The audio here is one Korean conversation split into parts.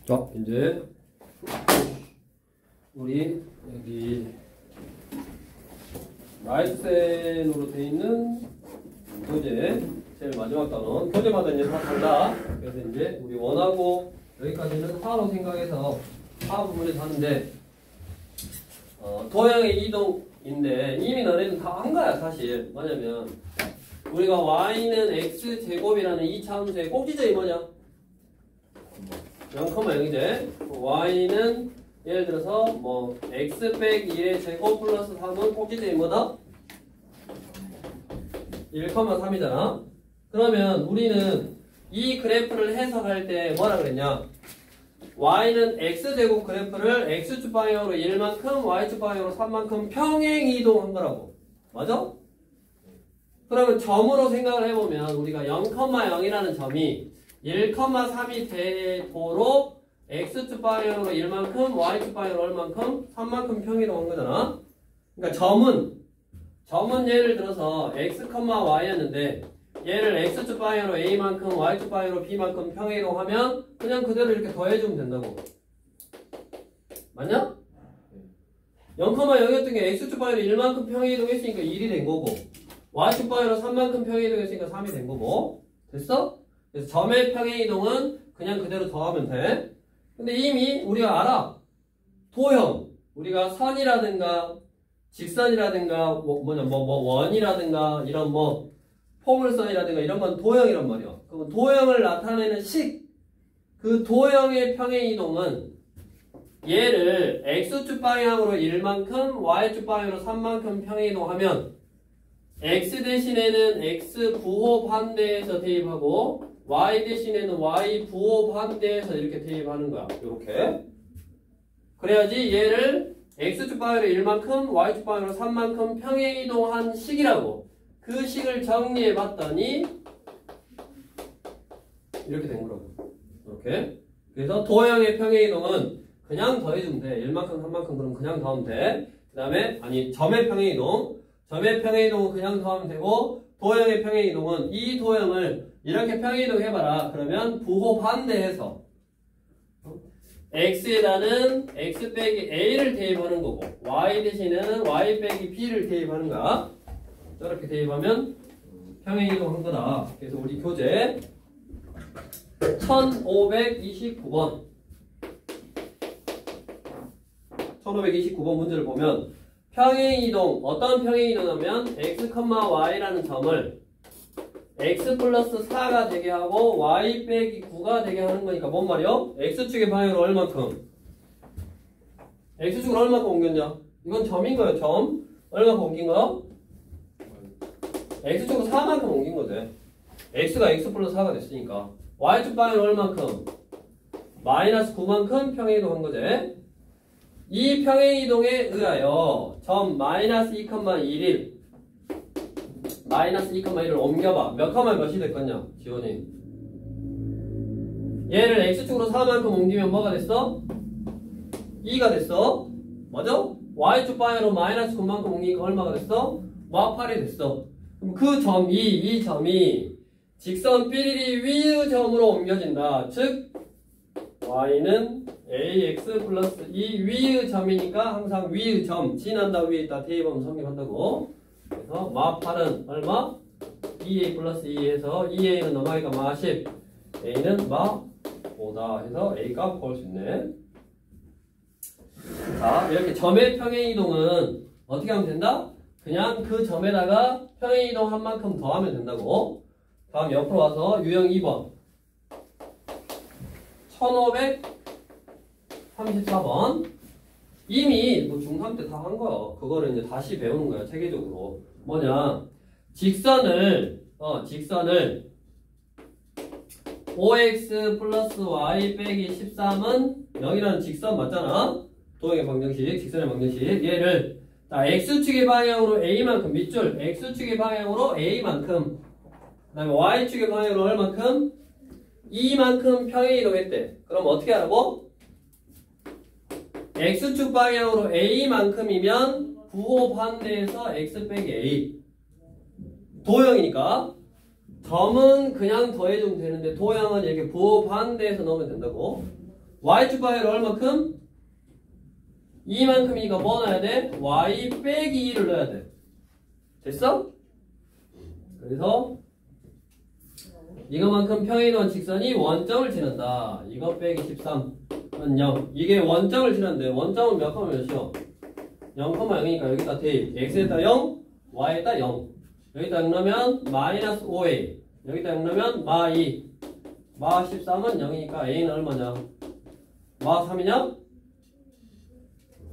자, 이제 우리 여기 라이트센으로 되어 있는 교재 제일 마지막 단원 교재마다 이제 다 달라. 그래서 이제 우리 원하고 여기까지는 하로 생각해서 하 부분에서 하는데 도형의 이동인데 이미 너네는 다 한 거야 사실. 뭐냐면 우리가 y는 x제곱이라는 이 차함수의 꼭지점이 뭐냐? 0,0이제 y는 예를 들어서 뭐 x 빼기 2의 제곱 플러스 3은 꼭지점이 뭐다? 1,3이잖아. 그러면 우리는 이 그래프를 해석할 때 뭐라 그랬냐? y는 x제곱 그래프를 x축 방향으로 1만큼 y축 방향으로 3만큼 평행 이동한 거라고. 맞아? 그러면 점으로 생각을 해보면 우리가 0,0이라는 점이 1,3이 되도록 x축 방향으로 1만큼 y축 방향으로 얼만큼? 3만큼 평이동한 거잖아. 그러니까 점은 예를 들어서 x, y였는데 얘를 x축 방향으로 a만큼 y축 방향으로 b만큼 평이동하면 그냥 그대로 이렇게 더해주면 된다고. 맞냐? 0,0이었던 게 x축 방향으로 1만큼 평이동했으니까 1이 된 거고 y축 방향으로 3만큼 평이동했으니까 3이 된 거고. 됐어? 그래서 점의 평행이동은 그냥 그대로 더하면 돼. 근데 이미 우리가 알아. 도형. 우리가 선이라든가 직선이라든가 원이라든가 이런 포물선이라든가 이런 건 도형이란 말이야. 그럼 도형을 나타내는 식. 그 도형의 평행이동은 얘를 x축 방향으로 1만큼 y축 방향으로 3만큼 평행이동하면 x 대신에는 x 부호 반대에서 대입하고 y 대신에는 y 부호 반대에서 이렇게 대입하는 거야. 이렇게. 그래야지 얘를 x축 방향으로 1만큼 y축 방향으로 3만큼 평행이동한 식이라고. 그 식을 정리해 봤더니 이렇게 된 거라고. 이렇게. 그래서 도형의 평행이동은 그냥 더해주면 돼. 1만큼 3만큼 그럼 그냥 더하면 돼. 그 다음에 점의 평행이동. 점의 평행이동은 그냥 더하면 되고 도형의 평행이동은 이 도형을 이렇게 평행이동 해봐라. 그러면 부호 반대해서 x에다는 x 빼기 a를 대입하는 거고 y 대신에는 y 빼기 b를 대입하는 거야. 저렇게 대입하면 평행이동 한 거다. 그래서 우리 교재 1529번 1529번 문제를 보면 평행이동, 어떤 평행이동하면 x, y라는 점을 x 플러스 4가 되게 하고 y 빼기 9가 되게 하는 거니까 뭔 말이요? x축의 방향으로 얼만큼? x축을 얼마큼 옮겼냐? 이건 점인 거예요, 점. 얼마큼 옮긴 거야? x축으로 4만큼 옮긴 거지. x가 x 플러스 4가 됐으니까. y축 방향으로 얼만큼? 마이너스 9만큼 평행이동 한 거지. 이 평행이동에 의하여 점 마이너스 2,11 마이너스 2,1을 옮겨봐. 몇 컴마 몇이 됐겠냐? 지원이. 얘를 x축으로 4만큼 옮기면 뭐가 됐어? 2가 됐어. 맞아? y축 방향으로 마이너스 9만큼 옮기니까 얼마가 됐어? 마8이 됐어. 그럼 그 점이, 이 점이 직선 삐리리 위의 점으로 옮겨진다. 즉 y는 ax 플러스 이 위의 점이니까 항상 위의 점 지난다 위에 있다 대입하면 성립한다고. 그래서 마8은 얼마? 2a 플러스 2에서 2a는 넘어가니까 마10 a는 마5다 해서 a 값 구할 수 있네. 자, 이렇게 점의 평행이동은 어떻게 하면 된다? 그냥 그 점에다가 평행이동 한 만큼 더하면 된다고. 다음 옆으로 와서 유형 2번 1534번 이미 뭐 중3 때 다 한 거야. 그거를 이제 다시 배우는 거야. 체계적으로. 뭐냐? 직선을 5x 플러스 y 빼기 13은 0이라는 직선 맞잖아? 도형의 방정식, 직선의 방정식. 얘를 x축의 방향으로 a만큼 밑줄 x축의 방향으로 a만큼 그 다음에 y축의 방향으로 얼만큼? 2만큼 평행이동했대. 그럼 어떻게 하라고? x축 방향으로 a만큼이면 부호 반대에서 x 빼기 a. 도형이니까 점은 그냥 더해주면 되는데 도형은 이렇게 부호 반대에서 넣으면 된다고. y축 방향으로 얼마큼? 2만큼이니까 뭐 넣어야 돼? y 빼기 2를 넣어야 돼. 됐어? 그래서 이거만큼 평행이동한 직선이 원점을 지난다. 이거 빼기 13은 0. 이게 원점을 지났는데 원점은 몇 컴마 몇이요? 0,0이니까 여기다 대입. x에다 0, y에다 0. 여기다 0 넣으면 마이너스 5a. 여기다 0 넣으면 마 2. 마 13은 0이니까 a는 얼마냐? 마 3이냐?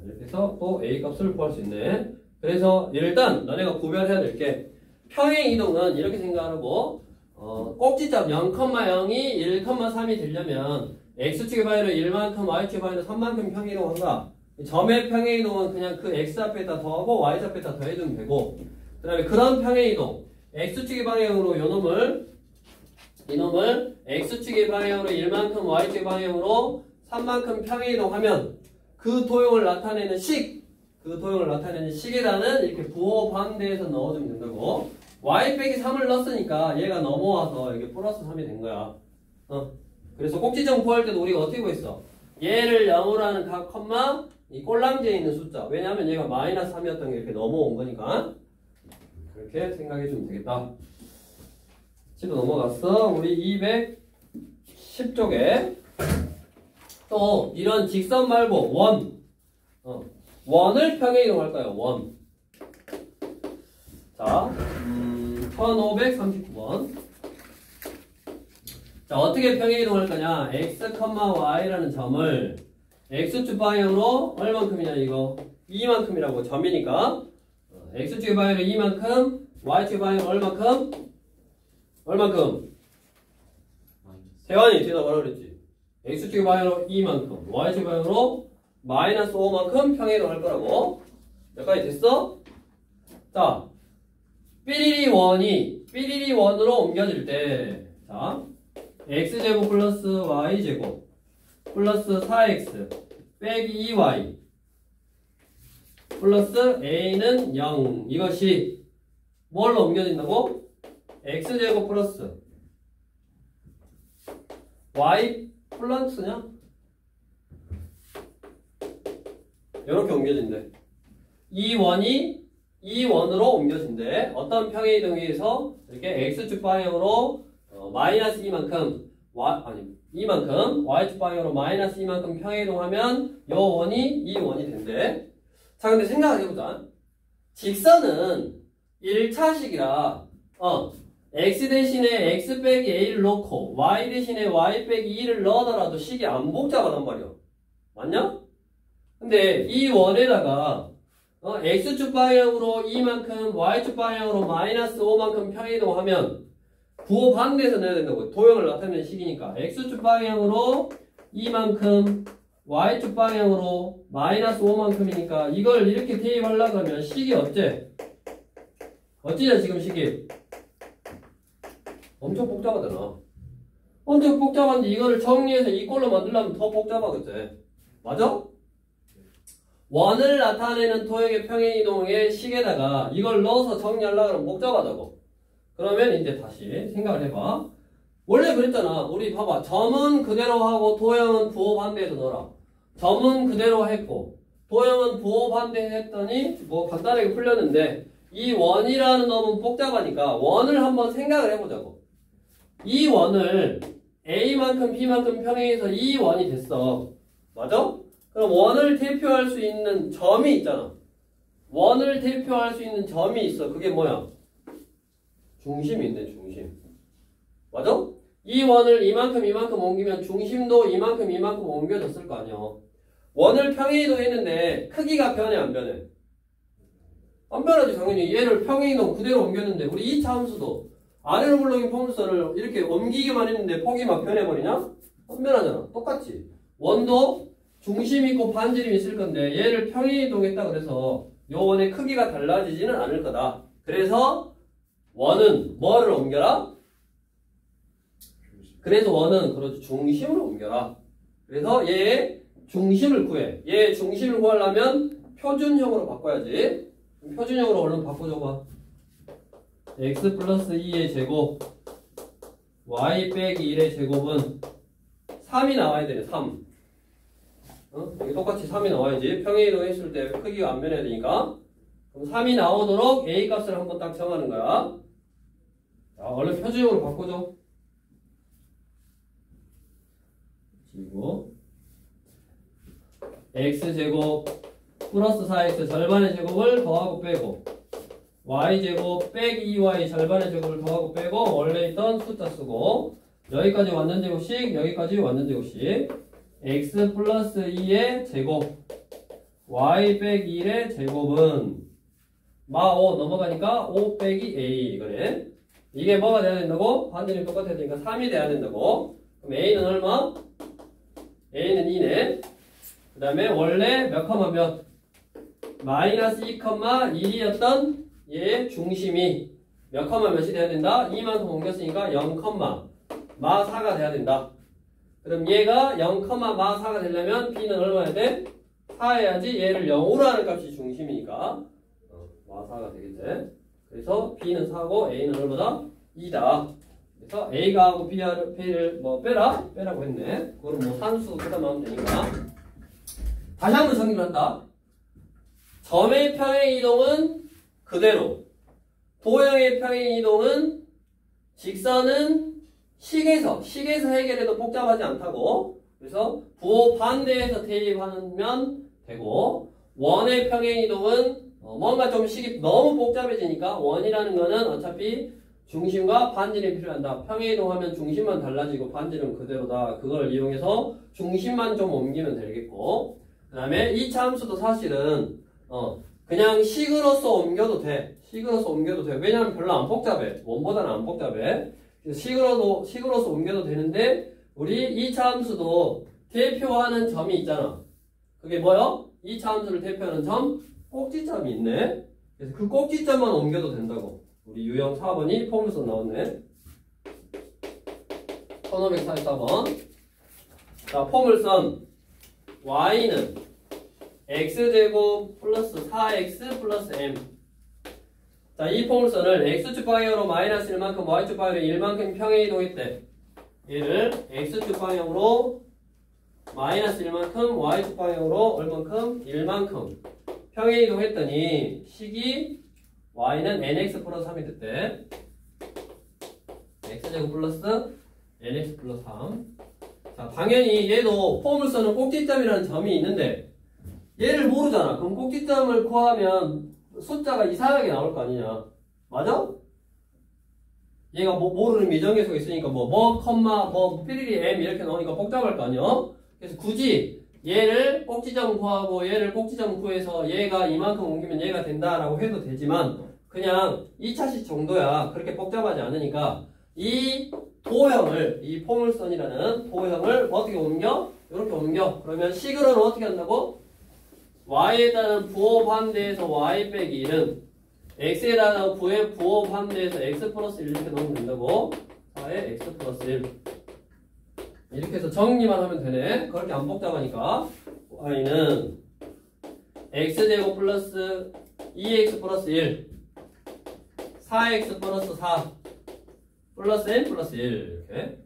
이렇게 해서 또 a 값을 구할 수 있네. 그래서 일단 너네가 구별해야 될 게 평행이동은 이렇게 생각하고 꼭지점 0,0이 1,3이 되려면 x축의 방향으로 1만큼 y축의 방향으로 3만큼 평행이동한다. 점의 평행이동은 그냥 그 x 앞에다 더하고 y 앞에다 더해주면 되고, 그 다음에 그런 평행이동 x축의 방향으로 이놈을 x축의 방향으로 1만큼 y축의 방향으로 3만큼 평행이동하면 그 도형을 나타내는 식에다는 이렇게 부호 반대에서 넣어주면 된다고. y 빼기 3을 넣었으니까 얘가 넘어와서 이게 플러스 3이 된 거야. 그래서 꼭지점 구할 때도 우리가 어떻게 구했어? 얘를 0으로 하는 각 컴마 이 꼴랑지에 있는 숫자. 왜냐하면 얘가 마이너스 3이었던 게 이렇게 넘어온 거니까. 그렇게 생각해 주면 되겠다. 지도 넘어갔어. 우리 210쪽에 또 이런 직선 말고 원을 평행이동할 거예요. 원. 자, 1539번. 자, 어떻게 평행이동할 거냐? x, y라는 점을 x축 방향으로 얼만큼이냐 이거? 2만큼이라고. 점이니까 x축의 방향으로 2만큼, y축의 방향으로 얼만큼? 대환이 뒤에다 뭐라 그랬지? x축의 방향으로 2만큼, y축의 방향으로 마이너스 5만큼 평행이동할 거라고. 여기까지 됐어? 자, 삐리리 원으로 옮겨질 때, 자, x제곱 플러스 y제곱 플러스 4x 빼기 2y 플러스 a는 0. 이것이 뭘로 옮겨진다고? x제곱 플러스 y 플러스냐? 이렇게 옮겨진대. 이 원으로 옮겨진대. 어떤 평행이동에 의해서 이렇게 x축 방향으로 마이너스 2만큼 y축 방향으로 마이너스 2만큼 평행이동하면 이 원이 된대. 자, 근데 생각을 해보자. 직선은 1차식이라 x 대신에 x 빼기 a를 넣고 y 대신에 y 빼기 2를 넣어더라도 식이 안 복잡하단 말이야. 맞냐? 근데 이 원에다가 x축 방향으로 2만큼 y축 방향으로 마이너스 5만큼 평행이동하면 부호 반대에서 내야 된다고. 도형을 나타내는 식이니까 x축 방향으로 2만큼 y축 방향으로 마이너스 5만큼이니까 이걸 이렇게 대입하려고 하면 식이 어째? 어찌냐 지금 식이? 엄청 복잡하잖아. 엄청 복잡한데 이거를 정리해서 이 꼴로 만들려면 더 복잡하겠지. 맞아? 원을 나타내는 도형의 평행이동의 식에다가 이걸 넣어서 정리하려고 하면 복잡하다고. 그러면 이제 다시 생각을 해봐. 원래 그랬잖아. 우리 봐봐. 점은 그대로 하고 도형은 부호 반대에서 넣어라. 점은 그대로 했고 도형은 부호 반대 했더니 뭐 간단하게 풀렸는데 이 원이라는 놈은 복잡하니까 원을 한번 생각을 해보자고. 이 원을 A만큼 B만큼 평행해서 이 원이 됐어. 맞아? 그럼 원을 대표할 수 있는 점이 있잖아. 원을 대표할 수 있는 점이 있어. 그게 뭐야? 중심이 있네, 중심. 맞아? 이 원을 이만큼 옮기면 중심도 이만큼 옮겨졌을 거 아니야. 원을 평행이동 했는데 크기가 변해, 안 변해? 안 변하지, 당연히. 얘를 평행이동 그대로 옮겼는데 우리 2차 함수도 아래로 굴러긴 포물선을 이렇게 옮기기만 했는데 폭이 막 변해버리냐? 안 변하잖아. 똑같지. 원도 중심 있고 반지름이 있을 건데 얘를 평행이동했다 그래서 요 원의 크기가 달라지지는 않을 거다. 그래서 원은 뭐를 옮겨라? 그래서 원은 그렇지 중심을 옮겨라. 그래서 얘의 중심을 구해. 얘의 중심을 구하려면 표준형으로 바꿔야지. 표준형으로 얼른 바꿔줘봐. x 플러스 2의 제곱 y 빼기 1의 제곱은 3이 나와야 되네. 3. 여기 똑같이 3이 나와야지. 평행이동 했을 때 크기가 안 변해야 되니까. 그럼 3이 나오도록 A 값을 한번 딱 정하는 거야. 자, 얼른 표준형으로 바꾸죠. 그리고 x제곱 플러스 4x 절반의 제곱을 더하고 빼고 y제곱 빼기 2y 절반의 제곱을 더하고 빼고 원래 있던 숫자 쓰고 여기까지 완전 제곱씩 여기까지 완전 제곱씩 x 플러스 2의 제곱 y 빼기 1의 제곱은 마 5 넘어가니까 5 빼기 a 이거네. 이게 뭐가 돼야 된다고? 반지름 똑같아야 되니까 3이 돼야 된다고. 그럼 a는 얼마? a는 2네. 그 다음에 원래 몇 컴마 몇? 마이너스 2 컴마 1이었던 얘의 중심이 몇 컴마 몇이 돼야 된다? 2만큼 옮겼으니까 0 컴마 마 4가 돼야 된다. 그럼 얘가 0 컴마 마 4가 되려면 b는 얼마야 돼? 4 해야지 얘를 0으로 하는 값이 중심이니까 마 4가 되겠지. 그래서 b는 4고 a는 얼마다? 2다. 그래서 a가 하고 b를 뭐 빼라고 했네. 그거는 뭐 산수 그다음 하면 되니까. 다시 한번 정리를 한다. 점의 평행이동은 그대로. 도형의 평행이동은 직선은 식에서 해결해도 복잡하지 않다고. 그래서 부호 반대에서 대입하면 되고 원의 평행이동은 뭔가 좀 식이 너무 복잡해지니까 원이라는 거는 어차피 중심과 반지름이 필요한다. 평행이동하면 중심만 달라지고 반지름은 그대로다. 그걸 이용해서 중심만 좀 옮기면 되겠고 그 다음에 이 함수도 사실은 그냥 식으로서 옮겨도 돼. 식으로서 옮겨도 돼. 왜냐하면 별로 안 복잡해. 원보다는 안 복잡해. 식으로서 옮겨도 되는데 우리 2차 함수도 대표하는 점이 있잖아. 그게 뭐요? 2차 함수를 대표하는 점? 꼭지점이 있네. 그래서 그 꼭지점만 옮겨도 된다고. 우리 유형 4번이 포물선 나왔네. 1544번. 자, 포물선 y는 x제곱 플러스 4x 플러스 m. 자, 이 포물선을 x축 방향으로 마이너스 1만큼 y축 방향으로 1만큼 평행이동했대. 얘를 x축 방향으로 마이너스 1만큼 y축 방향으로 얼만큼? 1만큼 평행이동했더니 식이 y는 nx 플러스 3이 됐대. x제곱 플러스 nx 플러스 3. 자, 당연히 얘도 포물선은 꼭지점이라는 점이 있는데 얘를 모르잖아. 그럼 꼭지점을 구하면 숫자가 이상하게 나올 거 아니냐. 맞아? 얘가 모르는 미정계수가 있으니까 컴마, 삐리리 m 이렇게 나오니까 복잡할 거 아니야. 그래서 굳이 얘를 꼭지점 구하고 얘를 꼭지점 구해서 얘가 이만큼 옮기면 얘가 된다라고 해도 되지만 그냥 2차식 정도야. 그렇게 복잡하지 않으니까 이 도형을, 이 포물선이라는 도형을 어떻게 옮겨? 이렇게 옮겨. 그러면 식으로는 어떻게 한다고? y에 따른 부호 반대에서 y 빼기 1은 x에 따른 부호 반대에서 x 플러스 1 이렇게 넣으면 된다고. 4에 x 플러스 1 이렇게 해서 정리만 하면 되네. 그렇게 안 복잡하니까 y는 x제곱 플러스 2x 플러스 1 4x 플러스 4 플러스 n 플러스 1 이렇게.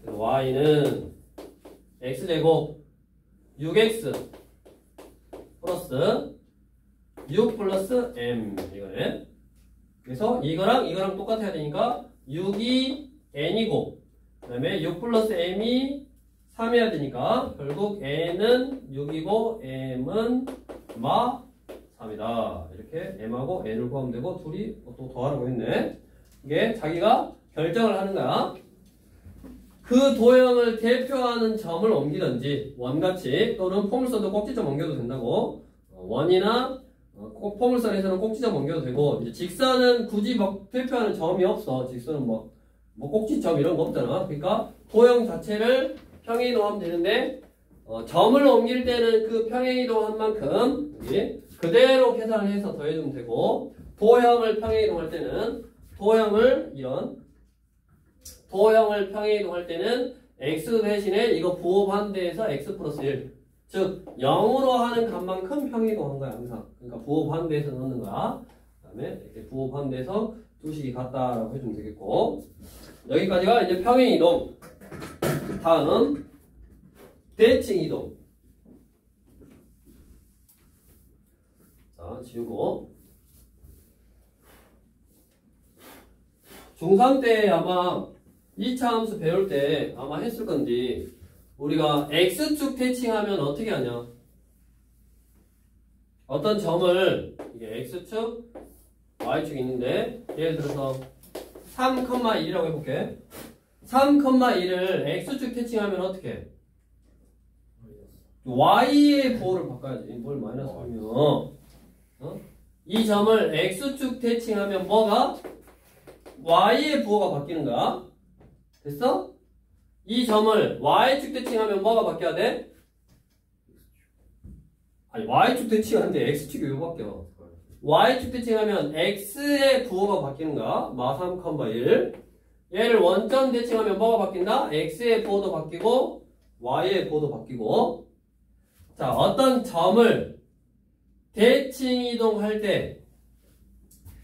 y는 x제곱 6x 플러스 6 플러스 m 이거네. 그래서 이거랑 똑같아야 되니까 6이 n이고 그 다음에 6 플러스 m이 3이어야 되니까 결국 n은 6이고 m은 마 3이다. 이렇게 m하고 n을 구하면 되고 둘이 또 더하라고 했네. 이게 자기가 결정을 하는 거야. 그 도형을 대표하는 점을 옮기든지 원같이 또는 포물선도 꼭지점 옮겨도 된다고. 원이나 포물선에서는 꼭지점 옮겨도 되고 이제 직선은 굳이 대표하는 점이 없어. 직선은 꼭지점 이런 거 없잖아. 그러니까 도형 자체를 평행이동하면 되는데 점을 옮길 때는 그 평행이동한 만큼 그대로 계산을 해서 더해주면 되고 도형을 평행이동할 때는 도형을 평행이동할 때는 x 대신에 이거 부호 반대에서 x 플러스 1 즉 0으로 하는 값만큼 평행이동한 거야 항상. 그러니까 부호 반대에서 넣는 거야. 그 다음에 이렇게 부호 반대에서 두 식이 같다라고 해주면 되겠고 여기까지가 이제 평행이동. 다음 대칭이동. 자, 지우고. 중3 때 아마 2차 함수 배울 때 아마 했을 건데, 우리가 X축 대칭하면 어떻게 하냐? 어떤 점을, 이게 X축, Y축이 있는데, 예를 들어서 3,1이라고 해볼게. 3,1을 X축 대칭하면 어떻게 해? Y의 부호를 바꿔야지. 뭘 마이너스 하면. 이 점을 X축 대칭하면 뭐가? Y의 부호가 바뀌는 거야. 됐어? 이 점을 Y축 대칭하면 뭐가 바뀌어야 돼? 아니, Y축 대칭하는데 X축이 왜 바뀌어? Y축 대칭하면 X의 부호가 바뀌는 거야. 마 3,1. 얘를 원점 대칭하면 뭐가 바뀐다? X의 부호도 바뀌고 Y의 부호도 바뀌고. 자, 어떤 점을 대칭 이동할 때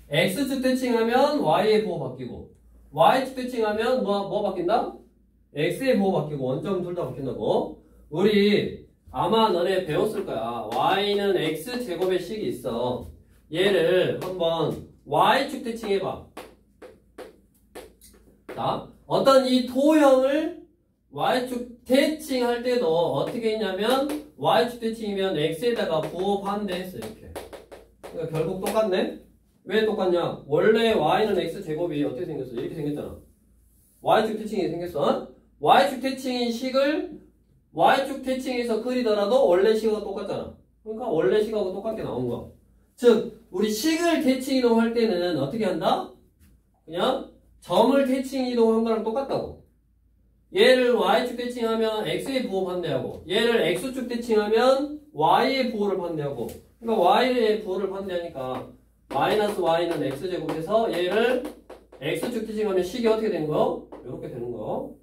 X축 대칭하면 Y의 부호 바뀌고 Y축 대칭하면 뭐 바뀐다? X의 부호 바뀌고 원점 둘 다 바뀐다고. 우리 아마 너네 배웠을 거야. Y는 X제곱의 식이 있어. 얘를 한번 Y축 대칭해봐. 자, 어떤 이 도형을 Y축 대칭할 때도 어떻게 했냐면 Y축 대칭이면 X에다가 부호 반대했어. 이렇게. 그러니까 결국 똑같네? 왜 똑같냐? 원래 Y는 X제곱이 어떻게 생겼어? 이렇게 생겼잖아. Y축 대칭이 생겼어. Y축 대칭인 식을 Y축 대칭에서 그리더라도 원래 식하고 똑같잖아. 그러니까 원래 식하고 똑같게 나온 거야. 즉, 우리 식을 대칭 이동할 때는 어떻게 한다? 그냥 점을 대칭 이동한 거랑 똑같다고. 얘를 Y축 대칭하면 X의 부호 반대하고 얘를 X축 대칭하면 Y의 부호를 반대하고. 그러니까 Y의 부호를 반대하니까 마이너스 Y는 X제곱해서 얘를 X축 대칭하면 식이 어떻게 되는 거요? 이렇게 되는 거.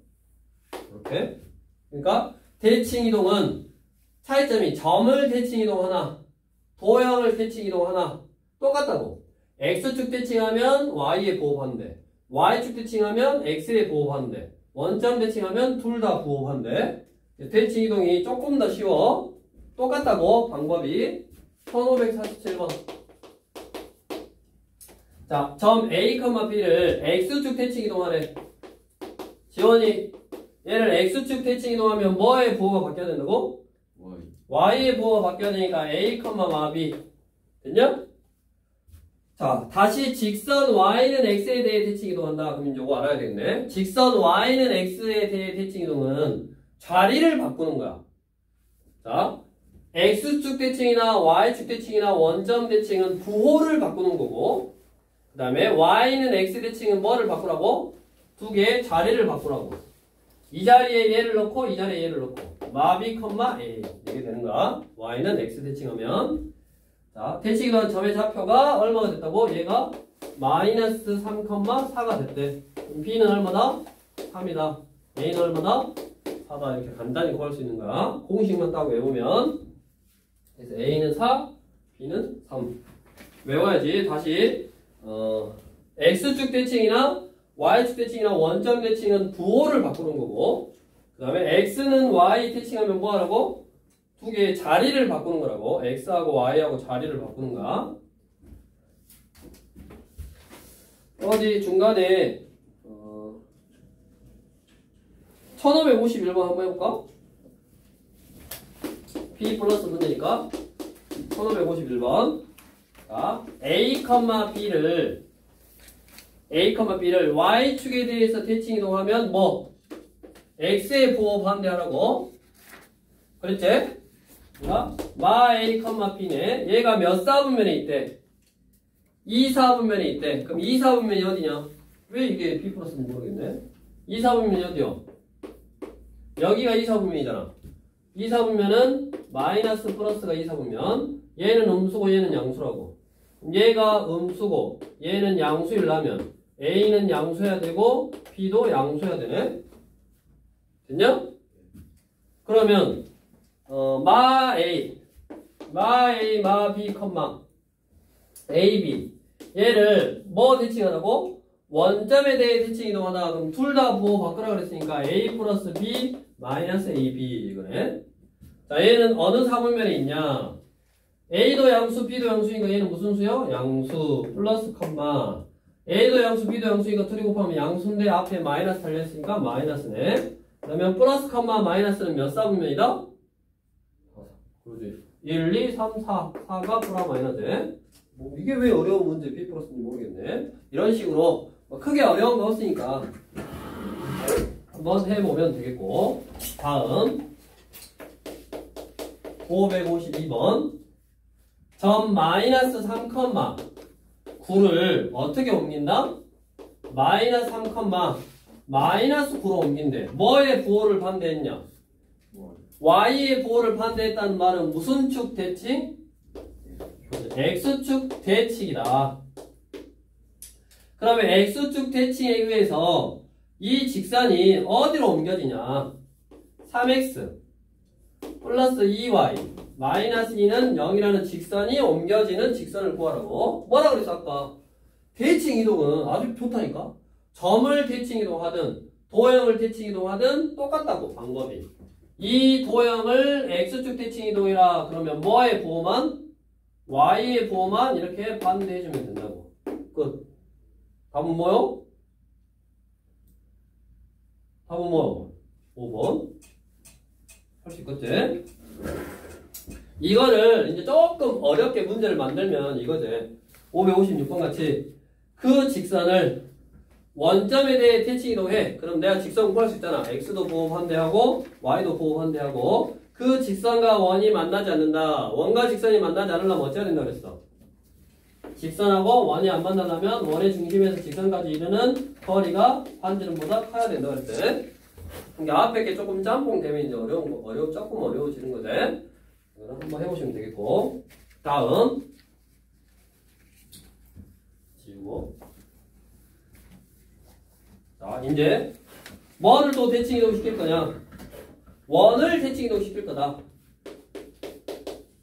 이렇게. 그러니까 대칭 이동은 차이점이 점을 대칭 이동하나 도형을 대칭 이동하나 똑같다고. X축 대칭하면 Y의 부호 반대, Y축 대칭하면 X의 부호 반대, 원점 대칭하면 둘 다 부호 반대. 대칭 이동이 조금 더 쉬워. 똑같다고 방법이. 1547번. 자, 점 A, B를 X축 대칭 이동하래. 지원이 얘를 X축 대칭 이동하면 뭐의 부호가 바뀌어야 된다고? Y의 부호가 바뀌어야 되니까 A, B. 됐냐? 자, 다시 직선 Y는 X에 대해 대칭 이동한다. 그러면 요거 알아야 되겠네. 직선 Y는 X에 대해 대칭 이동은 자리를 바꾸는 거야. 자, X축 대칭이나 Y축 대칭이나 원점 대칭은 부호를 바꾸는 거고, 그 다음에 Y는 X 대칭은 뭐를 바꾸라고? 두 개의 자리를 바꾸라고. 이 자리에 얘를 넣고 이 자리에 얘를 넣고 마비, A 이게 되는 거야. Y는 X 대칭하면. 자, 대칭 이동한 점의 좌표가 얼마가 됐다고? 얘가 마이너스 3,4가 됐대. 그럼 B는 얼마다? 3이다. A는 얼마다? 4다. 이렇게 간단히 구할 수 있는 거야. 공식만 딱 외우면. 그래서 A는 4, B는 3. 외워야지. 다시 X축 대칭이나 Y축 대칭이나 원점 대칭은 부호를 바꾸는 거고, 그 다음에 X는 Y 대칭하면 뭐 하라고? 두 개의 자리를 바꾸는 거라고. X하고 Y하고 자리를 바꾸는 거야. 어디 중간에 1551번 한번 해볼까? P 플러스 문제니까 1551번. 자, A, B를 Y축에 대해서 대칭 이동하면 뭐? X의 부호 반대하라고. 그랬지? 자, 마 A, B네. 얘가 몇 사분면에 있대? 2사분면에 있대. 그럼 2사분면이 어디냐? 왜 이게 B 플러스인지 모르겠네. 2사분면이 어디요? 여기가 2사분면이잖아. 2사분면은 마이너스 플러스가 2사분면. 얘는 음수고 얘는 양수라고. 얘가 음수고 얘는 양수이려면 A는 양수해야 되고 B도 양수해야 되네. 됐냐? 그러면 마 A, 마 B, A, B 얘를 뭐 대칭하라고? 원점에 대해 대칭 이동하다. 그럼 둘 다 부호 바꾸라 그랬으니까 A 플러스 B 마이너스 AB 이거네. 자, 얘는 어느 사분면에 있냐? A도 양수, B도 양수니까 얘는 무슨 수요? 양수 플러스 컴마 A도 양수, B도 양수니까 둘이 곱하면 양수인데 앞에 마이너스 달려있으니까 마이너스네. 그러면 플러스 컴마 마이너스는 몇 사분면이다? 그러지. 1, 2, 3, 4. 4가 플러스 마이너스. 뭐 이게 왜 어려운 문제 B 플러스인지 모르겠네. 이런 식으로 뭐 크게 어려운 거 없으니까 한번 해보면 되겠고. 다음 552번 점 마이너스 3, 9를 어떻게 옮긴다? 마이너스 3, 마이너스 9로 옮긴대. 뭐의 부호를 반대했냐? y의 부호를 반대했다는 말은 무슨 축 대칭? x축 대칭이다. 그러면 x축 대칭에 의해서 이 직선이 어디로 옮겨지냐? 3x 플러스 2y 마이너스 2는 0이라는 직선이 옮겨지는 직선을 구하라고. 뭐라 그랬어 아까? 대칭 이동은 아주 좋다니까. 점을 대칭 이동하든 도형을 대칭 이동하든 똑같다고 방법이. 이 도형을 x축 대칭 이동이라 그러면 뭐의 부호만? y의 부호만 이렇게 반대해주면 된다고. 끝. 답은 뭐요? 답은 뭐요? 5번. 할 수 있겠지? 이거를 이제 조금 어렵게 문제를 만들면 이거지. 556번 같이 그 직선을 원점에 대해 대칭 이동해. 그럼 내가 직선 구할 수 있잖아. x도 부호 반대하고 y도 부호 반대하고 그 직선과 원이 만나지 않는다. 원과 직선이 만나지 않으려면 어찌해야 된다 그랬어? 직선하고 원이 안 만나려면 원의 중심에서 직선까지 이르는 거리가 반지름보다 커야 된다 그랬대. 그러니까 앞에 게 조금 짬뽕 되면 이제 조금 어려워지는 거지. 이거는 한번 해보시면 되겠고. 다음 지우고. 자, 이제 뭐를 또 대칭 이동 시킬 거냐? 원을 대칭 이동 시킬 거다.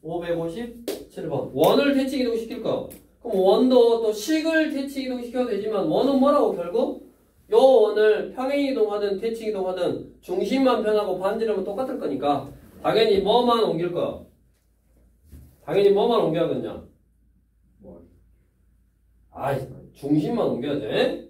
557번. 원을 대칭 이동 시킬 거. 그럼 원도 또 식을 대칭 이동 시켜도 되지만 원은 뭐라고 결국? 요 원을 평행 이동하든 대칭 이동하든 중심만 변하고 반지름은 똑같을 거니까 당연히 뭐만 옮길 거야? 당연히 뭐만 옮겨야겠냐? 중심만 옮겨야 돼.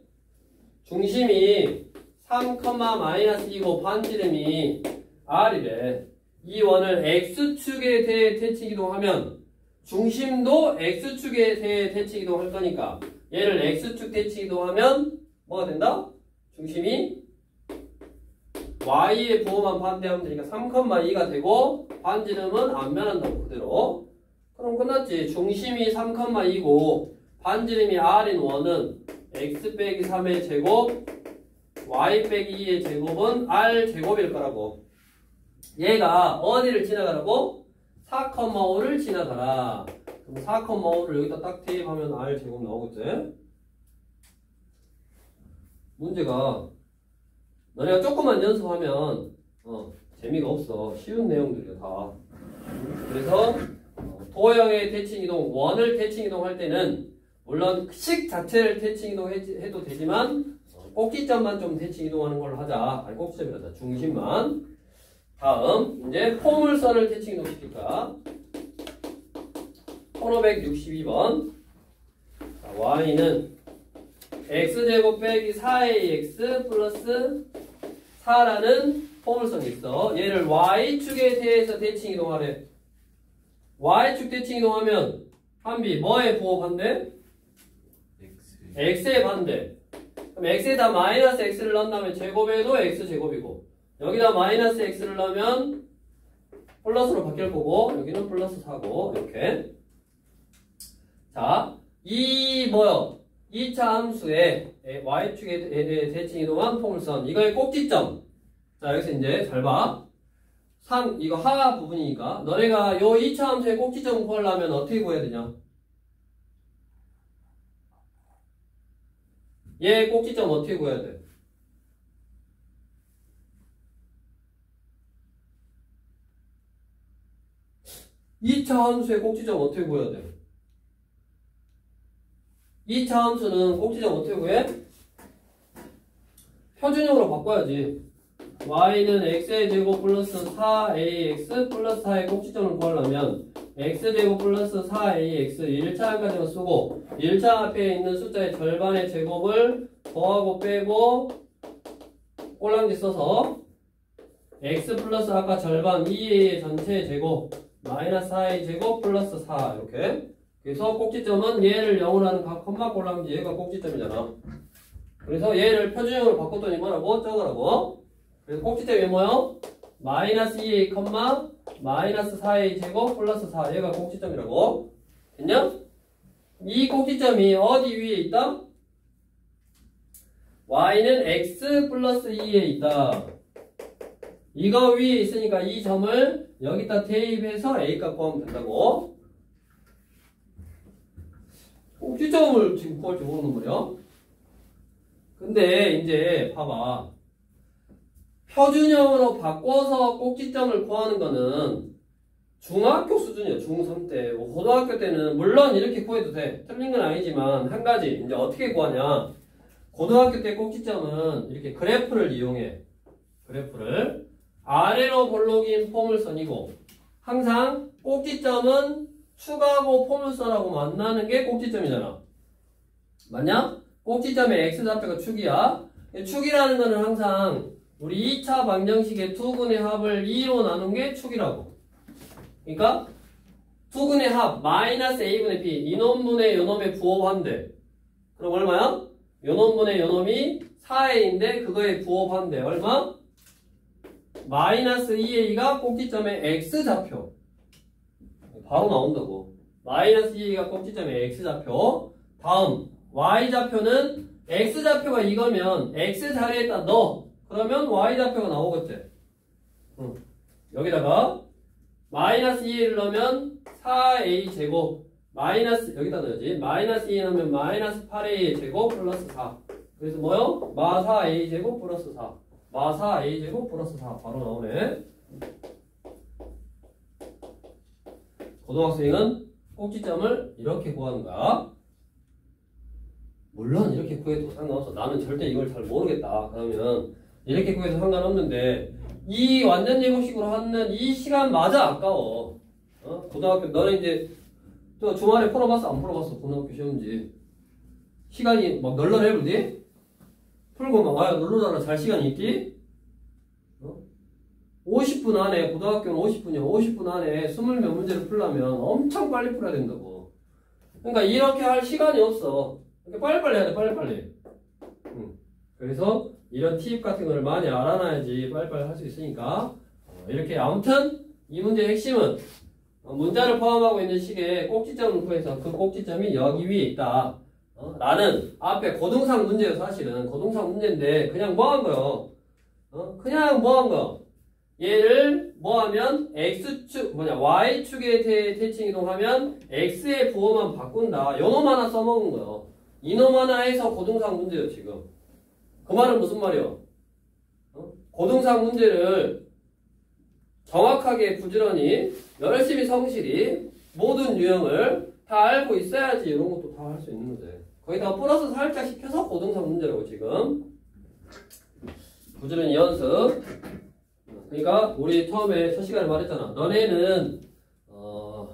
중심이 3,-2고 반지름이 r이래. 이 원을 x축에 대해 대칭 이동하면 중심도 x축에 대해 대칭 이동할 거니까 얘를 x축 대칭 이동하면 뭐가 된다? 중심이 y의 부호만 반대하면 되니까 3,2가 되고 반지름은 안 변한다고 그대로. 그럼 끝났지. 중심이 3,2고 반지름이 r인 원은 x 빼기 3의 제곱 y 빼기 2의 제곱은 r 제곱일 거라고. 얘가 어디를 지나가라고? 4,5를 지나가라. 그럼 4,5를 여기다 딱 대입하면 r 제곱 나오겠지? 문제가 너네가 조금만 연습하면 재미가 없어. 쉬운 내용들이야 다. 그래서 도형의 대칭 이동, 원을 대칭 이동할 때는 물론 식 자체를 대칭 이동해도 되지만 꼭지점만 좀 대칭 이동하는 걸로 하자. 아니 꼭지점이란다. 중심만. 다음 이제 포물선을 대칭 이동시킬까? 1562번. 자, y는 x제곱 빼기 4ax 플러스 4라는 포물선이 있어. 얘를 y축에 대해서 대칭 이동하래. y축 대칭 이동하면 한비 뭐의 부호 반대? x의 반대. 그럼 x에다 마이너스 x를 넣는다면 제곱에도 x제곱이고 여기다 마이너스 x를 넣으면 플러스로 바뀔 거고 여기는 플러스 4고 이렇게. 자, 이 뭐요? 2차 함수의 y축에 대해 대칭 이동한 포물선 이거의 꼭지점. 자, 여기서 이제 잘 봐. 이거 하 부분이니까 너네가 요 2차 함수의 꼭지점 구하려면 어떻게 구해야 되냐? 얘 꼭지점 어떻게 구해야 돼? (2차) 함수의 꼭지점 어떻게 구해야 돼? 2차 함수는 꼭지점 어떻게 구해? 표준형으로 바꿔야지. y는 x의 제곱 플러스 4ax 플러스 4의 꼭지점을 구하려면 x제곱 플러스 4ax 1차항까지만 쓰고 1차 앞에 있는 숫자의 절반의 제곱을 더하고 빼고 꼴랑지 써서 x 플러스 아까 절반 2a의 전체 제곱 마이너스 4a 제곱 플러스 4 이렇게. 그래서 꼭지점은 얘를 0으로 하는 각 컴마 꼴랑지 얘가 꼭지점이잖아. 그래서 얘를 표준형으로 바꿨더니 뭐라고? 적으라고. 그래서 꼭지점이 뭐요? 마이너스 2a 컴마 마이너스 4a 제곱 플러스 4 얘가 꼭지점이라고. 됐냐? 이 꼭지점이 어디 위에 있다? y는 x 플러스 2에 있다. 이거 위에 있으니까 이 점을 여기다 대입해서 a 값 구하면 된다고. 꼭지점을 지금 구할 줄 모르는 거야. 근데 이제 봐봐. 표준형으로 바꿔서 꼭지점을 구하는 거는 중학교 수준이야. 중3 때. 뭐 고등학교 때는 물론 이렇게 구해도 돼. 틀린 건 아니지만 한 가지 이제 어떻게 구하냐. 고등학교 때 꼭지점은 이렇게 그래프를 이용해. 그래프를 아래로 볼록인 포물선이고 항상 꼭지점은 축하고 포물선하고 만나는 게 꼭지점이잖아. 맞냐? 꼭지점의 x좌표가 축이야. 축이라는 거는 항상 우리 2차 방정식의 두근의 합을 2로 나눈 게 축이라고. 그러니까 두근의 합 마이너스 a분의 b 이놈분의 요놈의 부호한대. 그럼 얼마야? 요놈분의 요놈이 4a인데 그거에 부호한대. 얼마? 마이너스 2a가 꼭지점의 x좌표. 바로 나온다고. 마이너스 2a가 꼭지점의 x좌표. 다음 y좌표는 x좌표가 이거면 x 자리에다 넣어. 그러면 y좌표가 나오겠지. 여기다가 마이너스 2a를 넣으면 4a 제곱 마이너스 여기다 넣어야지. 마이너스 2 넣으면 마이너스 8a 제곱 플러스 4. 그래서 뭐요? 마 4a 제곱 플러스 4. 마 4a 제곱 플러스 4 바로 나오네. 고등학생은 꼭지점을 이렇게 구하는 거야. 물론 이렇게 구해도 상관없어. 나는 절대 이걸 잘 모르겠다. 그러면 이렇게 구해도 상관없는데 이 완전 제곱식으로 하는 이 시간 맞아 아까워. 고등학교 너는 이제 또 주말에 풀어봤어? 안 풀어봤어? 고등학교 시험지 시간이 막 널널해 보지? 풀고 막 와야 널널하라 잘 시간이 있지? 50분 안에 고등학교는 50분이야. 50분 안에 20몇 문제를 풀려면 엄청 빨리 풀어야 된다고. 그러니까 이렇게 할 시간이 없어. 그러니까 빨리빨리 해야 돼. 빨리빨리. 그래서 이런 팁 같은 걸 많이 알아놔야지 빨리빨리 할 수 있으니까 이렇게 아무튼 이 문제의 핵심은 문자를 포함하고 있는 식의 꼭지점을 구해서 그 꼭지점이 여기 위에 있다. 라는 앞에 고동상 문제예요. 사실은 고동상 문제인데 그냥 뭐 한 거요? 그냥 뭐 한 거? 얘를 뭐 하면 x축 y축에 대칭 이동하면 x의 부호만 바꾼다. 요놈 하나 써먹은 거요. 이놈 하나 해서 고동상 문제예요. 지금 그 말은 무슨 말이요? 고동상 문제를 정확하게 부지런히 열심히 성실히 모든 유형을 다 알고 있어야지 이런 것도 다 할 수 있는 거지. 거기다가 플러스 살짝 시켜서 고동상 문제라고 지금 부지런히 연습. 그러니까 우리 처음에 첫 시간에 말했잖아. 너네는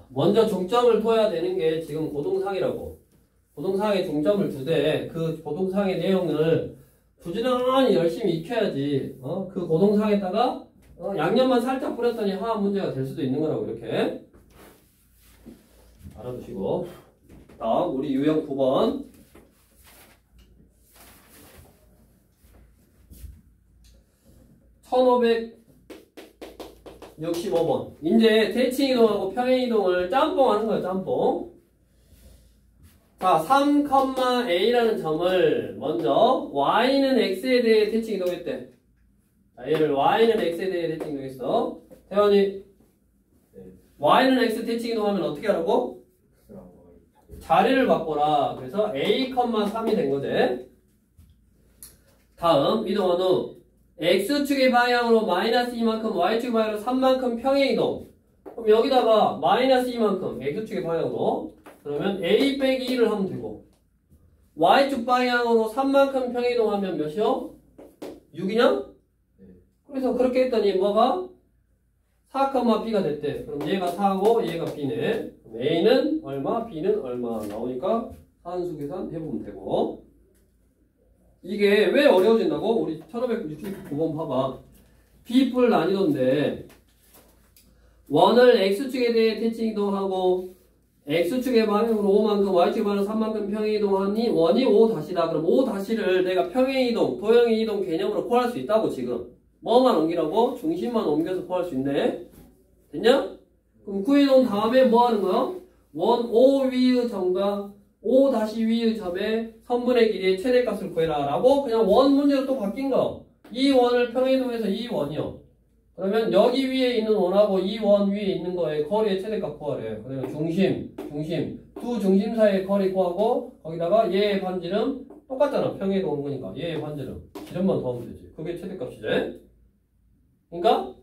먼저 중점을 둬야 되는 게 지금 고동상이라고. 고동상에 중점을 두되 그 고동상의 내용을 부지런히 열심히 익혀야지. 그 고동상에다가 양념만 살짝 뿌렸더니 화학 문제가 될 수도 있는 거라고. 이렇게 알아두시고. 다음 우리 유형 9번. 1565번. 이제 대칭 이동하고 평행 이동을 짬뽕 하는 거예요. 짬뽕. 자, 3,a라는 점을 먼저 y는 x에 대해 대칭 이동했대. 자, 얘를 y는 x에 대해 대칭 이동했어. 태연이 y는 x 대칭 이동하면 어떻게 하라고? 자리를 바꿔라. 그래서 a, 3이 된 거지. 다음 이동한 후 x축의 방향으로 마이너스 2만큼 y축의 방향으로 3만큼 평행 이동. 그럼 여기다가 마이너스 2만큼 x축의 방향으로 그러면 a 빼기 1을 하면 되고 y축 방향으로 3만큼 평행 이동하면 몇이요? 6이냐? 그래서 그렇게 했더니 뭐가? 4, B가 됐대. 그럼 얘가 4고 얘가 B네. 그럼 A는 얼마, B는 얼마 나오니까 산수 계산 해보면 되고. 이게 왜 어려워진다고? 우리 1569번 봐봐. B뿔 난이도인데 원을 X축에 대해 대칭 이동하고 X축의 방향으로 5만큼, Y축의 방향으로 3만큼 평행이동하니 원이 5-다. 그럼 5-를 내가 평행이동, 도형이동 개념으로 구할 수 있다고 지금. 뭐만 옮기라고? 중심만 옮겨서 구할 수 있네. 됐냐? 그럼 구해놓은 다음에 뭐 하는 거야? 원 O 위의 점과 O 위의 점의 선분의 길이의 최대값을 구해라 라고 그냥 원 문제로 또 바뀐 거. 이 원을 평행이동해서 이 원이요. 그러면 여기 위에 있는 원하고 이 원 위에 있는 거의 거리의 최대값 구하래. 그러면 중심 두 중심 사이의 거리 구하고 거기다가 얘의 반지름 똑같잖아. 평행이동 온 거니까 얘의 반지름 지름만 더하면 되지. 그게 최대값이지. 그러니까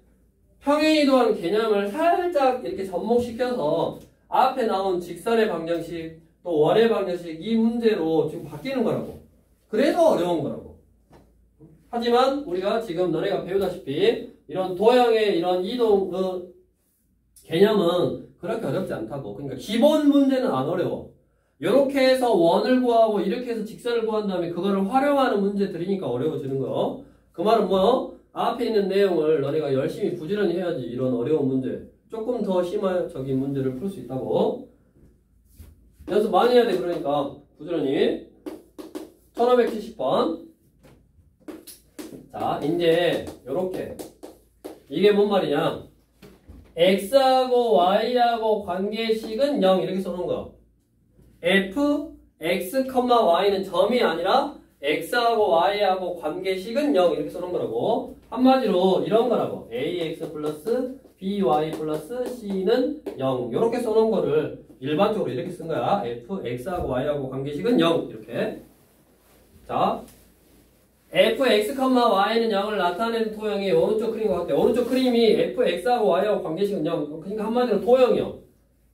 평행이동하는 개념을 살짝 이렇게 접목시켜서 앞에 나온 직선의 방정식 또 원의 방정식 이 문제로 지금 바뀌는 거라고. 그래서 어려운 거라고. 하지만 우리가 지금 너네가 배우다시피 이런 도형의 이런 이동 개념은 그렇게 어렵지 않다고. 그러니까 기본 문제는 안 어려워. 이렇게 해서 원을 구하고 이렇게 해서 직선을 구한 다음에 그거를 활용하는 문제들이니까 어려워지는 거요. 그 말은 뭐요? 앞에 있는 내용을 너네가 열심히 부지런히 해야지 이런 어려운 문제 조금 더 심화적인 문제를 풀 수 있다고. 연습 많이 해야 돼. 그러니까 부지런히. 1570번. 자 이제 요렇게 이게 뭔 말이냐? x하고 y하고 관계식은 0 이렇게 써놓은 거야. f, x, y는 점이 아니라 x하고 y하고 관계식은 0 이렇게 써놓은 거라고. 한마디로 이런 거라고. ax 플러스 by 플러스 c는 0 이렇게 써놓은 거를 일반적으로 이렇게 쓴 거야. f, x하고 y하고 관계식은 0 이렇게. 자 f, x, y는 0을 나타내는 토형이 오른쪽 그림과 같대. 오른쪽 그림이 f, x하고 y하고 관계식은 0. 그러니까 한마디로 토형이요.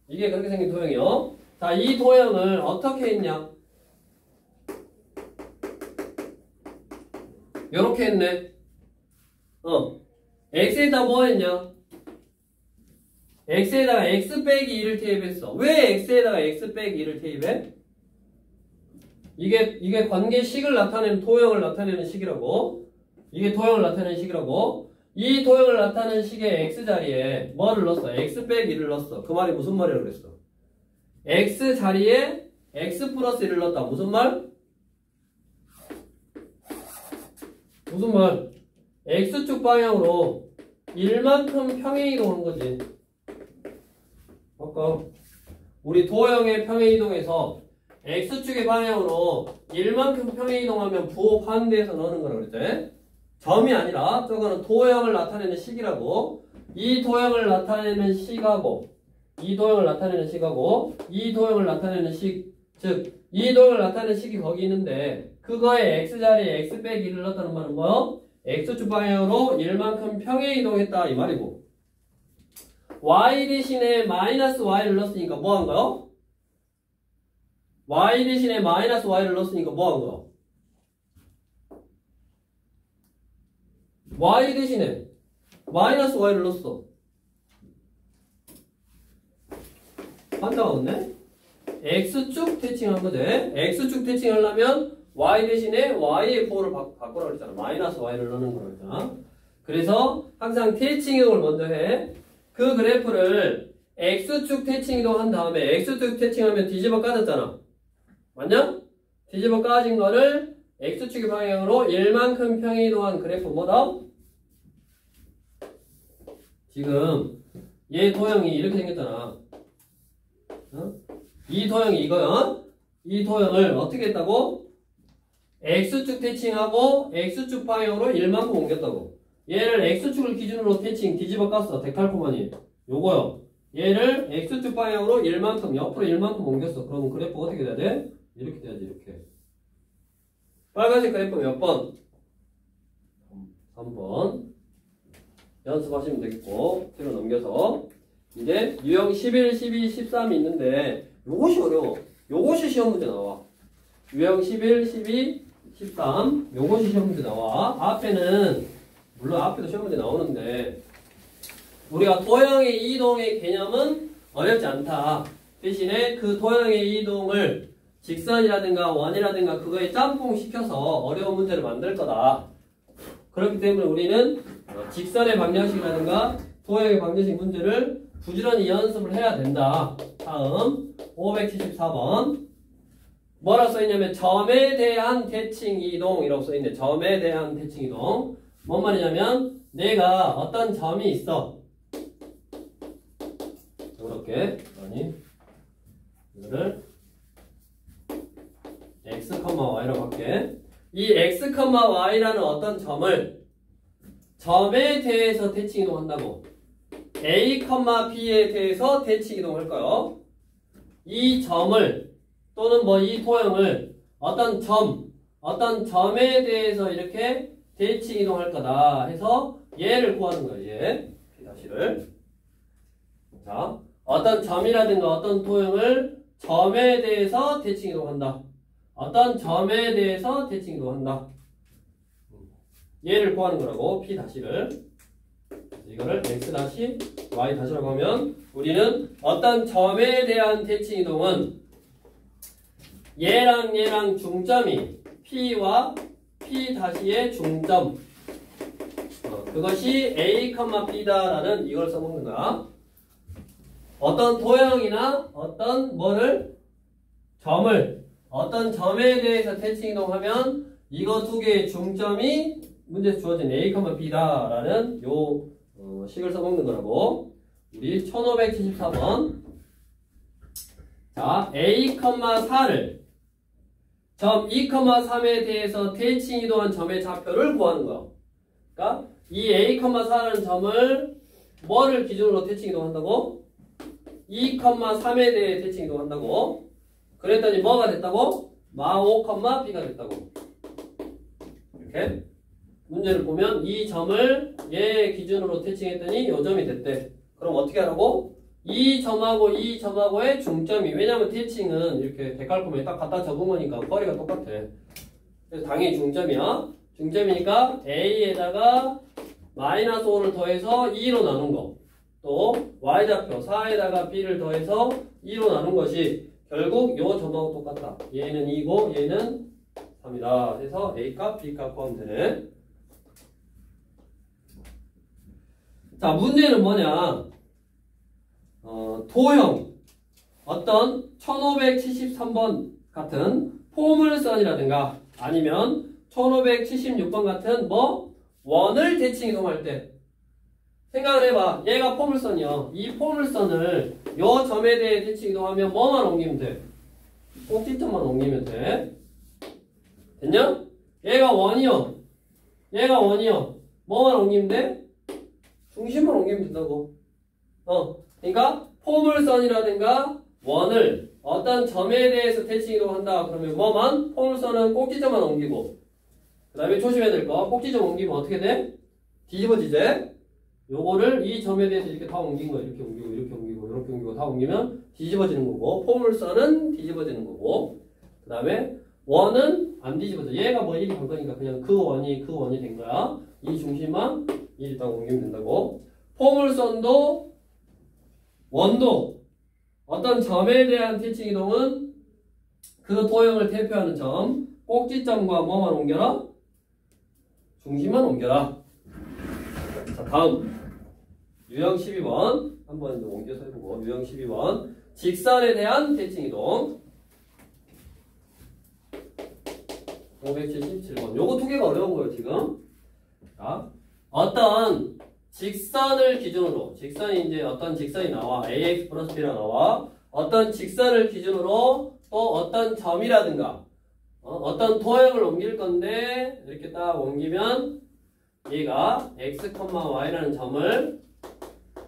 이게 그렇게 생긴 토형이요. 자, 이 토형을 어떻게 했냐? 요렇게 했네. x에다 뭐 했냐? x에다가 x 빼기 2를 대입했어. 왜 x에다가 x 빼기 2를 대입해? 이게 관계식을 나타내는 토형을 나타내는 식이라고. 이게 토형을 나타내는 식이라고. 이 토형을 나타내는 식의 x 자리에 뭐를 넣었어? x 빼기 1을 넣었어. 그 말이 무슨 말이라고 그랬어? x 자리에 x 플러스 1을 넣었다. 무슨 말? 무슨 말? x축 방향으로 1만큼 평행이동한 거지. 아까 우리 도형의 평행이동에서 x축의 방향으로 1만큼 평행이동하면 부호 반대에서 넣는 거라고 그랬지. 점이 아니라 저거는 도형을 나타내는 식이라고. 이 도형을 나타내는 식하고 이 도형을 나타내는 식하고 이 도형을 나타내는 식, 즉 이 도형을 나타내는 식이 거기 있는데 그거에 x자리에 x 빼기 1을 넣었다는 말은 뭐요? x축 방향으로 1만큼 평행이동했다 이 말이고, y 대신에 마이너스 y를 넣었으니까 뭐 한 거요? y 대신에 마이너스 y를 넣었으니까 뭐 한 거요? y 대신에 마이너스 y를 넣었어. 환장하겠네? x축 대칭한 거지. x축 대칭하려면 y 대신에 y의 부호를 바꾸라고 그랬잖아. 마이너스 y를 넣는 거라고 그랬잖아. 그래서 항상 대칭이동을 먼저 해. 그 그래프를 x축 대칭이동 한 다음에 x축 대칭하면 뒤집어 까졌잖아. 맞냐? 뒤집어 까진 거를 x축의 방향으로 1만큼 평행이동한 그래프 뭐다? 지금 얘 도형이 이렇게 생겼잖아. 이 도형이 이거야. 이 도형을 어떻게 했다고? x축 대칭하고 x축 방향으로 1만큼 옮겼다고. 얘를 x축을 기준으로 대칭 뒤집어 깠어. 데칼코마니 요거요. 얘를 x축 방향으로 1만큼 옆으로 1만큼 옮겼어. 그러면 그래프 어떻게 돼야 돼? 이렇게 돼야지. 이렇게. 빨간색 그래프 몇 번? 3번. 연습하시면 되겠고, 뒤로 넘겨서 이제 유형 11, 12, 13이 있는데 요것이 어려워. 요것이 시험 문제 나와. 유형 11, 12, 13 요것이 시험 문제 나와. 앞에는 물론 앞에도 시험 문제 나오는데 우리가 도형의 이동의 개념은 어렵지 않다. 대신에 그 도형의 이동을 직선이라든가 원이라든가 그거에 짬뽕 시켜서 어려운 문제를 만들 거다. 그렇기 때문에 우리는 직선의 방정식이라든가 도형의 방정식 문제를 부지런히 연습을 해야 된다. 다음 574번 뭐라 써있냐면 점에 대한 대칭 이동이라고 써있네. 점에 대한 대칭 이동. 뭔 말이냐면 내가 어떤 점이 있어. 이렇게 아니 이거를 x, y라고 할게. 이 x, y라는 어떤 점을 점에 대해서 대칭 이동한다고. a, b에 대해서 대칭 이동할 거요. 이 점을 또는 뭐 이 도형을 어떤 점에 대해서 이렇게 대칭 이동할 거다 해서 얘를 구하는 거예요. 얘 P'를. 자, 어떤 점이라든가 어떤 도형을 점에 대해서 대칭 이동한다. 어떤 점에 대해서 대칭 이동한다. 얘를 구하는 거라고. P'를. 이거를 x-y-라고 하면 우리는 어떤 점에 대한 대칭 이동은 얘랑 중점이 P와 P'의 중점 그것이 A, B다라는 이걸 써먹는 거야. 어떤 도형이나 어떤 점을 어떤 점에 대해서 대칭 이동하면 이거 두 개의 중점이 문제에서 주어진 A, B다라는 요 식을 써먹는 거라고. 우리 1574번. 자, A, 4를 점 2, 3에 대해서 대칭 이동한 점의 좌표를 구하는 거야. 그러니까 이 A, 4라는 점을 뭐를 기준으로 대칭 이동한다고? 2, 3에 대해 대칭 이동한다고. 그랬더니 뭐가 됐다고? 마5, B가 됐다고. 이렇게 문제를 보면 이 점을 얘 기준으로 대칭했더니 요 점이 됐대. 그럼 어떻게 하라고? 이 점하고의 중점이, 왜냐면 대칭은 이렇게 대깔콤에 딱 갖다 접은 거니까 거리가 똑같아. 그래서 당연히 중점이야. 중점이니까 A에다가 마이너스 5를 더해서 2로 나눈 거. 또 Y좌표 4에다가 B를 더해서 2로 나눈 것이 결국 요 점하고 똑같다. 얘는 2고 얘는 3이다. 그래서 A값, B값 구하면 되네. 자, 문제는 뭐냐? 도형 어떤 1573번 같은 포물선이라든가 아니면 1576번 같은 원을 대칭 이동할 때 생각을 해봐. 얘가 포물선이야. 이 포물선을 요 점에 대해 대칭 이동하면 뭐만 옮기면 돼? 꼭지점만 옮기면 돼. 됐냐? 얘가 원이요. 뭐만 옮기면 돼? 중심만 옮기면 된다고. 그러니까 포물선이라든가 원을 어떤 점에 대해서 대칭 이동한다. 그러면 뭐만? 포물선은 꼭지점만 옮기고 그 다음에 조심해야 될 거. 꼭지점 옮기면 어떻게 돼? 뒤집어지지? 요거를 이 점에 대해서 이렇게 다 옮긴 거야. 이렇게 옮기고 다 옮기면 뒤집어지는 거고, 포물선은 뒤집어지는 거고, 그 다음에 원은 안 뒤집어져. 얘가 뭐 1이 간 거니까 그냥 그 원이 된 거야. 이 중심만 1이 딱 옮기면 된다고. 포물선도 원도 어떤 점에 대한 대칭 이동은 그 도형을 대표하는 점, 꼭지점과 뭐만 옮겨라? 중심만 옮겨라. 자, 다음 유형 12번 한번 옮겨서 해보고. 유형 12번 직선에 대한 대칭 이동 577번. 요거 두 개가 어려운 거예요 지금. 자, 어떤 직선을 기준으로, 직선이 이제 어떤 직선이 나와, ax 플러스 b가 나와. 어떤 직선을 기준으로 또 어떤 점이라든가 어떤 도형을 옮길 건데 이렇게 딱 옮기면 얘가 x, y라는 점을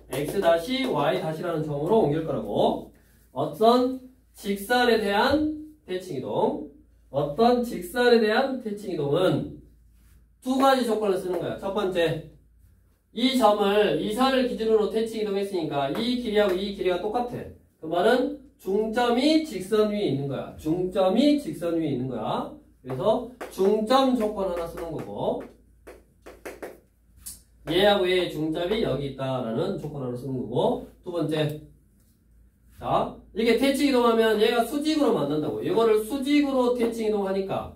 x-y-라는 점으로 옮길 거라고. 어떤 직선에 대한 대칭 이동, 어떤 직선에 대한 대칭 이동은 두 가지 조건을 쓰는 거야. 첫 번째, 이 점을, 이 선을 기준으로 대칭 이동했으니까 이 길이하고 이 길이가 똑같아. 그 말은 중점이 직선 위에 있는 거야. 중점이 직선 위에 있는 거야. 그래서 중점 조건 하나 쓰는 거고, 얘하고 얘의 중점이 여기 있다라는 조건 하나 쓰는 거고 두 번째 자 이게 대칭 이동하면 얘가 수직으로 만든다고 이거를 수직으로 대칭 이동하니까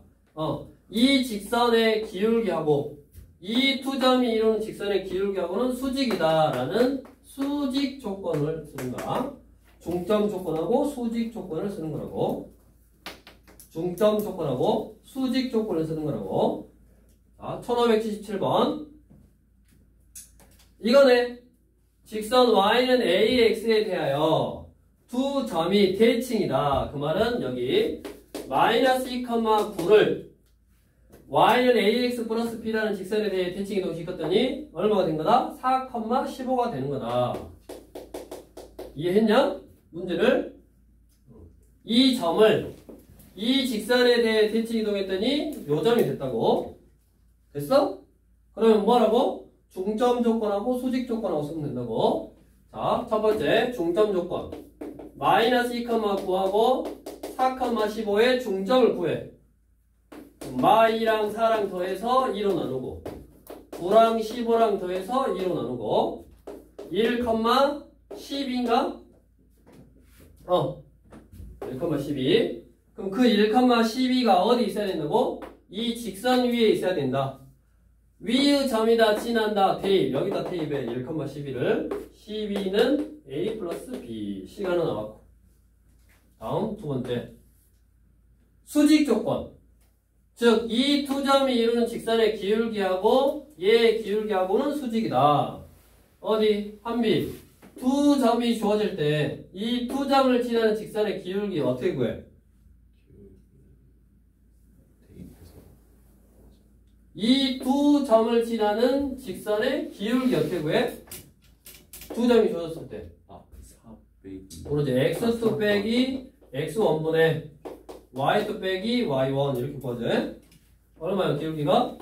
이 직선의 기울기하고 이 두 점이 이루는 직선의 기울기하고는 수직이다라는 수직 조건을 쓰는 거야. 중점 조건하고 수직 조건을 쓰는 거라고. 중점 조건하고 수직 조건을 쓰는 거라고. 자, 1577번. 이거네. 직선 y는 ax에 대하여 두 점이 대칭이다. 그 말은 여기 마이너스 2,9를 y는 ax 플러스 b라는 직선에 대해 대칭 이동시켰더니 얼마가 된 거다? 4,15가 되는 거다. 이해했냐? 문제를 이 점을 이 직선에 대해 대칭 이동했더니 요 점이 됐다고. 됐어? 그러면 뭐라고? 중점 조건하고 수직 조건하고 쓰면 된다고. 자, 첫 번째 중점 조건 마이너스 2,9하고 4,15의 중점을 구해. 마이랑 4랑 더해서 2로 나누고 9랑 15랑 더해서 2로 나누고 1,12인가? 1,12 그럼 그 1,12가 어디 있어야 된다고? 이 직선 위에 있어야 된다. 위의 점이다 지난다 대입 여기다 대입해 1,12를 12는 a 플러스 b 시간은 나왔고 다음 두 번째 수직 조건 즉, 이 두 점이 이루는 직선의 기울기하고 얘의 기울기하고는 수직이다. 어디? 한비. 두 점이 주어질 때 이 두 점을 지나는 직선의 기울기 어떻게 구해? 이 두 점을 지나는 직선의 기울기 어떻게 구해? 두 점이 주어졌을 때. 그러지. x2 빼기 x1분의 y2 빼기 y1 이렇게 구하죠. 얼마야 기울기가?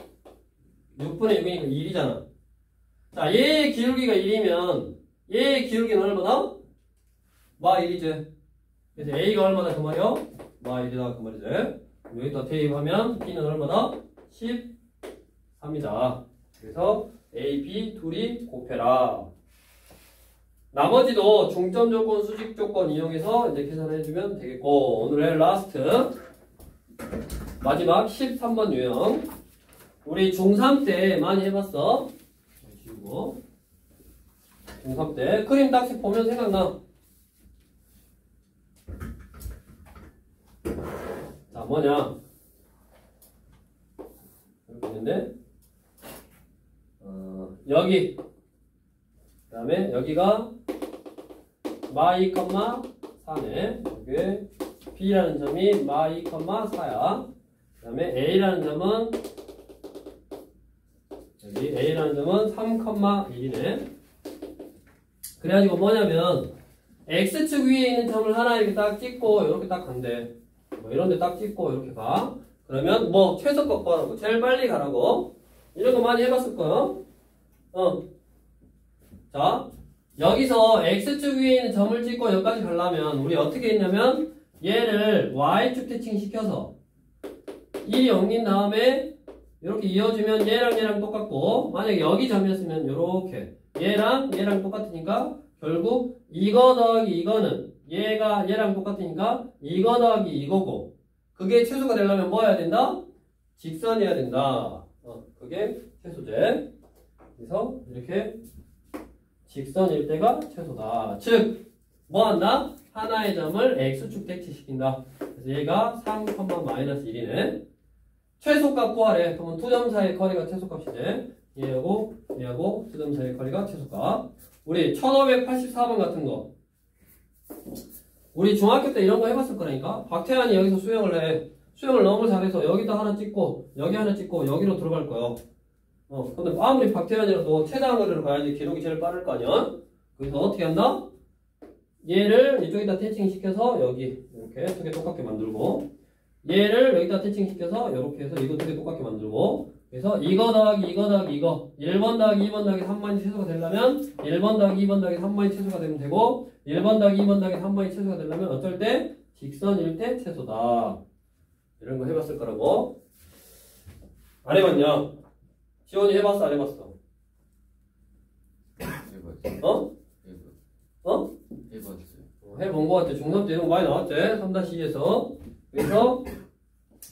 6분의 6이니까 1이잖아. 자, 얘의 기울기가 1이면 얘의 기울기는 얼마나? y1이지. 그래서 a가 얼마나 그 말이야? y1이다 그 말이지. 여기다 대입하면 b는 얼마나? 13이다. 그래서 a, b 둘이 곱해라. 나머지도 중점 조건, 수직 조건 이용해서 이제 계산해주면 되겠고 오늘의 라스트 마지막 13번 유형 우리 중3 때 많이 해봤어. 지우고 중3 때 그림 딱지 보면 생각나. 자 뭐냐 이렇게 있는데 여기 그 다음에 여기가 마이, 4네. 여기 B라는 점이 마이, 4야. 그 다음에 A라는 점은 여기 A라는 점은 3,1이네. 그래가지고 뭐냐면 X축 위에 있는 점을 하나 이렇게 딱 찍고 이렇게 딱 간대. 뭐 이런데 딱 찍고 이렇게 가. 그러면 뭐 최소값 구하라고 제일 빨리 가라고. 이런 거 많이 해봤을 거야. 자. 여기서 X축 위에 있는 점을 찍고 여기까지 가려면 우리 어떻게 했냐면 얘를 Y축 대칭 시켜서 1이 옮긴 다음에 이렇게 이어주면 얘랑 똑같고 만약에 여기 점이었으면 이렇게 얘랑 똑같으니까 결국 이거 더하기 이거는 얘가 얘랑 똑같으니까 이거 더하기 이거고 그게 최소가 되려면 뭐 해야 된다? 직선이어야 된다. 그게 최소제. 그래서 이렇게 직선일 때가 최소다. 즉, 뭐 한다? 하나의 점을 X축 대칭시킨다. 그래서 얘가 3,-1이네. 최소값 구하래. 그러면 두 점 사이의 거리가 최소값이지. 얘하고 두 점 사이의 거리가 최소값. 우리 1584번 같은 거. 우리 중학교 때 이런 거 해봤을 거라니까. 박태환이 여기서 수영을 해. 수영을 너무 잘해서 여기다 하나 찍고 여기 하나 찍고 여기로 들어갈 거야. 근데 아무리 박태환이라도 최다한 거리를 가야지 기록이 제일 빠를 거 아니야? 그래서 어떻게 한다? 얘를 이쪽에다 태칭시켜서 여기 이렇게 두 개 똑같게 만들고 얘를 여기다 태칭시켜서 이렇게 해서 이거 두 개 똑같게 만들고 그래서 이거 더하기 이거 1번 더하기 2번 더하기 3번이 최소가 되려면 1번 더하기 2번 더하기 3번이 최소가 되면 되고 1번 더하기 2번 더하기 3번이 최소가 되려면 어떨 때? 직선일 때 최소다. 이런 거 해봤을 거라고. 안 해봤냐? 지원이 해봤어 안 해봤어? 어? 어? 해봤어요. 해본 거 같아. 중3 때 이런 거 많이 나왔지? 3-2에서. 그래서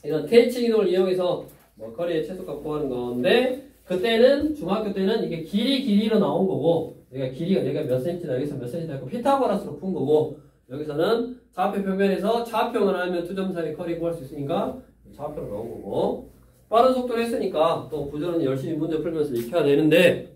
이런 K칭 이동을 이용해서 뭐 거리의 최소값 구하는 건데 그때는 중학교 때는 이게 길이로 나온 거고 여기가 몇 센치다 여기서 몇 센치다 했고 피타고라스로 푼 거고 여기서는 좌표 평면에서 좌표만 알면 두 점 사이 거리 구할 수 있으니까 좌표로 나온 거고 빠른 속도로 했으니까 또 구조는 열심히 문제 풀면서 익혀야 되는데